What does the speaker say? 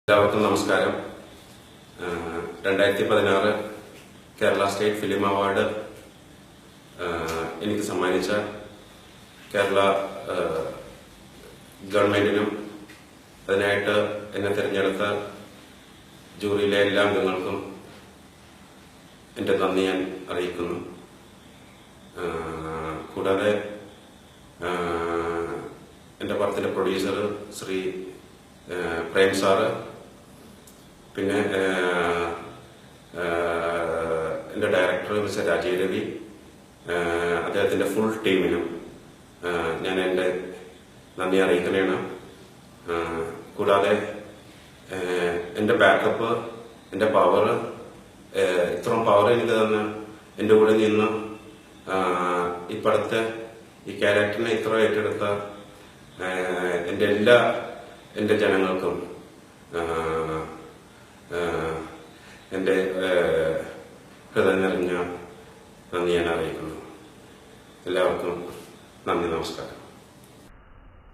എല്ലാവർക്കും നമസ്കാരം. 2016 Kerala state film award എനിക്ക് സമ്മാനിച്ച കേരള ഗവൺമെന്റിനും അതിനായിട്ട് എന്നെ തിരഞ്ഞെടുത്ത ജൂറിയിലെ എല്ലാ അംഗങ്ങൾക്കും എന്റെ നന്ദി ഞാൻ അറിയിക്കുന്നു. കൂടാതെ എന്റെ പടത്തിന്റെ പ്രൊഡ്യൂസർ ശ്രീ പ്രേം സാറ്, പിന്നെ എന്റെ ഡയറക്ടർ മിസ്റ്റർ രാജീവ് രവി, അദ്ദേഹത്തിന്റെ ഫുൾ ടീമിനും ഞാൻ എന്റെ നന്ദി അറിയിക്കുന്നതാണ്. കൂടാതെ എന്റെ ബാക്കപ്പ്, എന്റെ പവർ, ഇത്രയും പവർ എനിക്ക് തന്ന് എന്റെ കൂടെ നിന്ന് ഈ പടത്തെ ഈ ക്യാരക്ടറിനെ ഇത്ര ഏറ്റെടുത്ത എന്റെ ജനങ്ങൾക്കും എന്റെ ഹൃദയം നിറഞ്ഞ നന്ദി ഞാൻ അറിയിക്കുന്നു. എല്ലാവർക്കും നന്ദി, നമസ്കാരം.